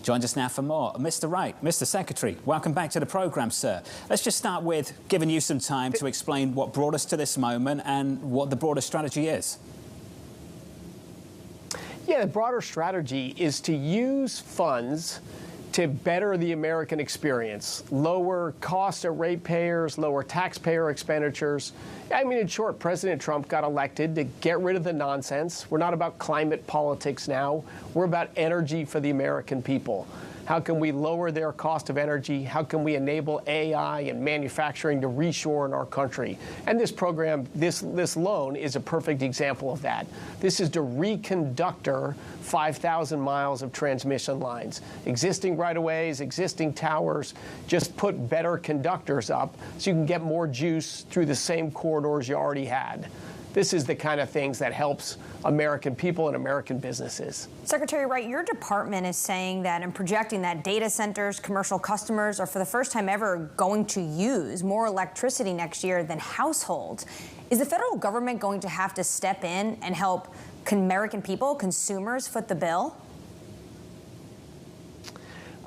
Joins us now for more. Mr. Wright, Mr. Secretary, welcome back to the programme, sir. Let's just start with giving you some time to explain what brought us to this moment and what the broader strategy is. Yeah, the broader strategy is to use funds to better the American experience, lower costs to ratepayers, lower taxpayer expenditures. I mean, in short, President Trump got elected to get rid of the nonsense. We're not about climate politics now. We're about energy for the American people. How can we lower their cost of energy? How can we enable AI and manufacturing to reshore in our country? And this program, this loan is a perfect example of that. This is to reconductor 5,000 miles of transmission lines. Existing right-of-ways, existing towers, just put better conductors up so you can get more juice through the same corridors you already had. This is the kind of things that helps American people and American businesses. Secretary Wright, your department is saying that and projecting that data centers, commercial customers are for the first time ever going to use more electricity next year than households. Is the federal government going to have to step in and help American people, consumers, foot the bill?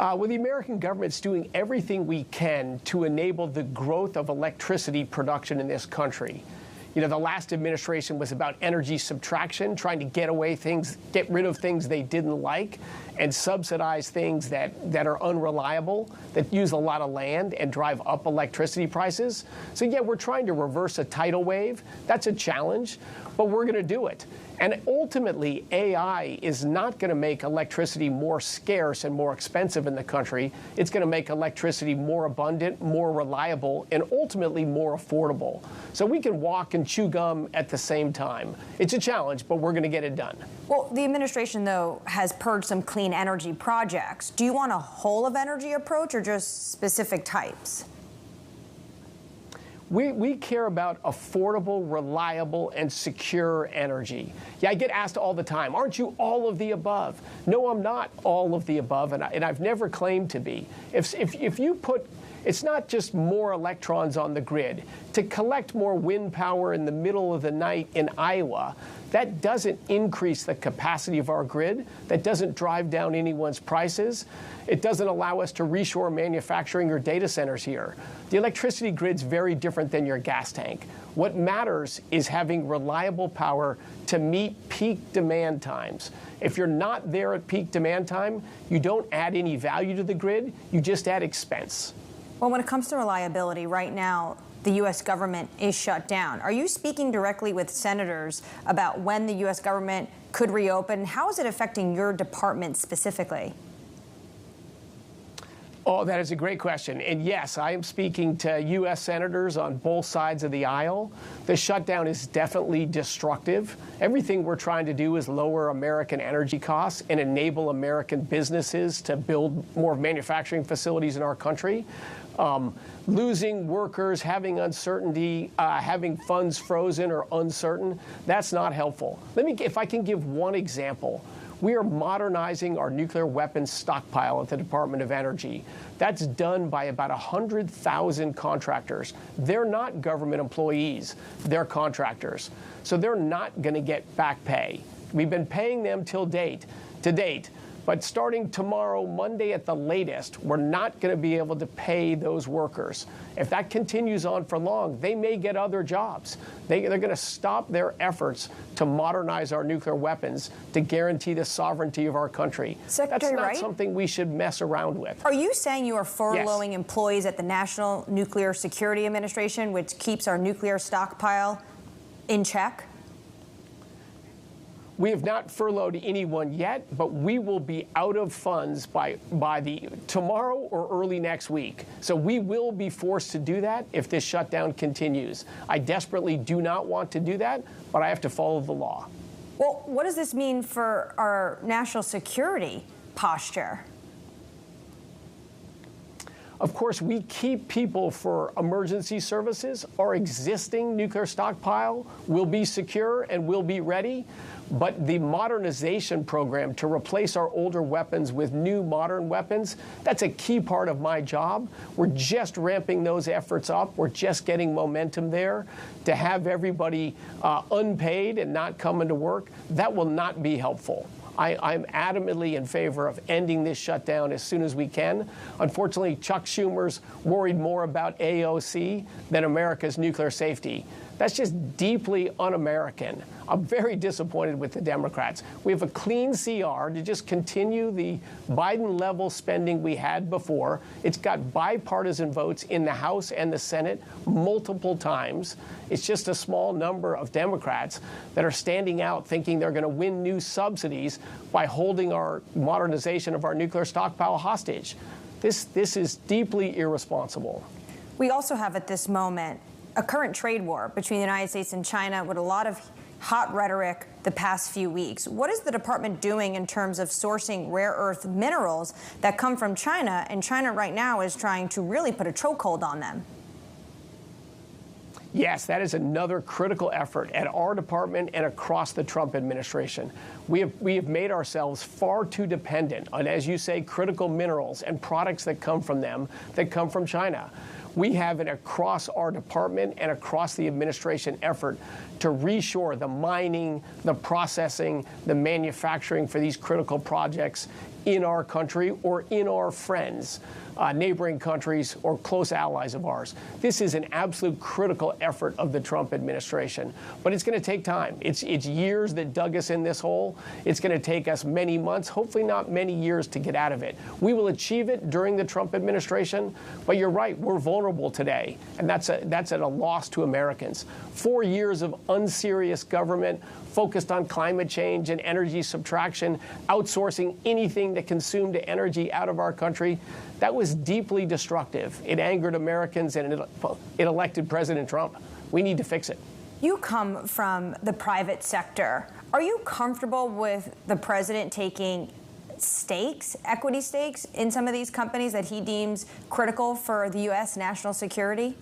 Well, the American government's doing everything we can to enable the growth of electricity production in this country. You know, the last administration was about energy subtraction, trying to get rid of things they didn't like and subsidize things that are unreliable, that use a lot of land and drive up electricity prices. So, yeah, we're trying to reverse a tidal wave. That's a challenge, but we're going to do it. And ultimately, AI is not going to make electricity more scarce and more expensive in the country. It's going to make electricity more abundant, more reliable, and ultimately more affordable. So we can walk and chew gum at the same time. It's a challenge, but we're going to get it done. Well, the administration, though, has purged some clean energy projects. Do you want a whole of energy approach or just specific types? We care about affordable, reliable, and secure energy. Yeah, I get asked all the time, aren't you all of the above? No, I'm not all of the above, and I've never claimed to be. If you put, it's not just more electrons on the grid. To collect more wind power in the middle of the night in Iowa, that doesn't increase the capacity of our grid. That doesn't drive down anyone's prices. It doesn't allow us to reshore manufacturing or data centers here. The electricity grid's very different than your gas tank. What matters is having reliable power to meet peak demand times. If you're not there at peak demand time, you don't add any value to the grid, you just add expense. Well, when it comes to reliability, right now, the U.S. government is shut down. Are you speaking directly with senators about when the U.S. government could reopen? How is it affecting your department specifically? Oh, that is a great question. And yes, I am speaking to U.S. senators on both sides of the aisle. The shutdown is definitely destructive. Everything we're trying to do is lower American energy costs and enable American businesses to build more manufacturing facilities in our country. Losing workers, having uncertainty, having funds frozen or uncertain, that's not helpful. If I can give one example. We are modernizing our nuclear weapons stockpile at the Department of Energy. That's done by about 100,000 contractors. They're not government employees. They're contractors. So they're not going to get back pay. We've been paying them to date. But starting tomorrow, Monday at the latest, we're not going to be able to pay those workers. If that continues on for long, they may get other jobs. They're going to stop their efforts to modernize our nuclear weapons to guarantee the sovereignty of our country. Secretary That's not Wright? something we should mess around with. Are you saying you are furloughing Yes. employees at the National Nuclear Security Administration, which keeps our nuclear stockpile in check? We have not furloughed anyone yet, but we will be out of funds by tomorrow or early next week. So we will be forced to do that if this shutdown continues. I desperately do not want to do that, but I have to follow the law. Well, what does this mean for our national security posture? Of course, we keep people for emergency services. Our existing nuclear stockpile will be secure and will be ready. But the modernization program to replace our older weapons with new modern weapons, that's a key part of my job. We're just ramping those efforts up. We're just getting momentum there. To have everybody unpaid and not coming to work, that will not be helpful. I'm adamantly in favor of ending this shutdown as soon as we can. Unfortunately, Chuck Schumer's worried more about AOC than America's nuclear safety. That's just deeply un-American. I'm very disappointed with the Democrats. We have a clean CR to just continue the Biden-level spending we had before. It's got bipartisan votes in the House and the Senate multiple times. It's just a small number of Democrats that are standing out thinking they're going to win new subsidies by holding our modernization of our nuclear stockpile hostage. This is deeply irresponsible. We also have at this moment a current trade war between the United States and China with a lot of hot rhetoric the past few weeks. What is the department doing in terms of sourcing rare earth minerals that come from China? And China right now is trying to really put a chokehold on them. Yes, that is another critical effort at our department and across the Trump administration. We have made ourselves far too dependent on, as you say, critical minerals and products that come from them, that come from China. We have an across our department and across the administration effort to reshore the mining, the processing, the manufacturing for these critical projects in our country or in our friends, neighboring countries or close allies of ours. This is an absolute critical effort of the Trump administration, but it's going to take time. It's years that dug us in this hole. It's going to take us many months, hopefully not many years, to get out of it. We will achieve it during the Trump administration, but you're right, we're vulnerable today, and that's at a loss to Americans. 4 years of unserious government focused on climate change and energy subtraction, outsourcing anything that consumed energy out of our country. That was deeply destructive. It angered Americans, and it elected President Trump. We need to fix it. You come from the private sector. Are you comfortable with the president taking stakes, equity stakes, in some of these companies that he deems critical for the U.S. national security?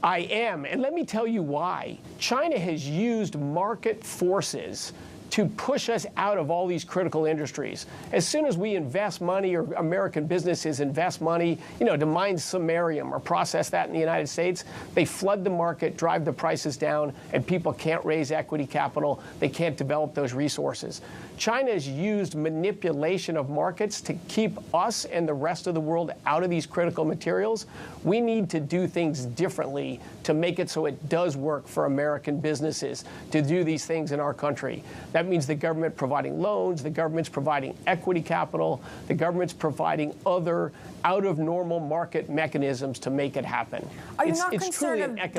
I am, and let me tell you why. China has used market forces to push us out of all these critical industries. As soon as we invest money, or American businesses invest money, to mine samarium or process that in the United States, they flood the market, drive the prices down, and people can't raise equity capital. They can't develop those resources. China has used manipulation of markets to keep us and the rest of the world out of these critical materials. We need to do things differently to make it so it does work for American businesses to do these things in our country. That means the government providing loans, the government's providing equity capital, the government's providing other out-of-normal market mechanisms to make it happen. Are you not concerned of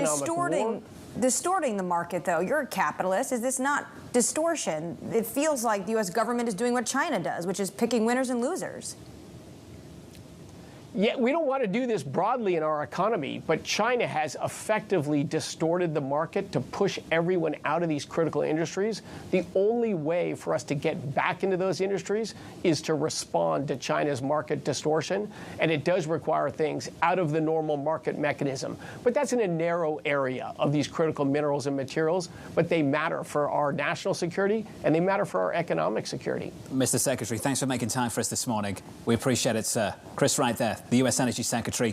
distorting the market, though? You're a capitalist. Is this not distortion? It feels like the U.S. government is doing what China does, which is picking winners and losers. Yeah, we don't want to do this broadly in our economy, but China has effectively distorted the market to push everyone out of these critical industries. The only way for us to get back into those industries is to respond to China's market distortion, and it does require things out of the normal market mechanism. But that's in a narrow area of these critical minerals and materials, but they matter for our national security, and they matter for our economic security. Mr. Secretary, thanks for making time for us this morning. We appreciate it, sir. Chris Wright there, the U.S. Energy Secretary.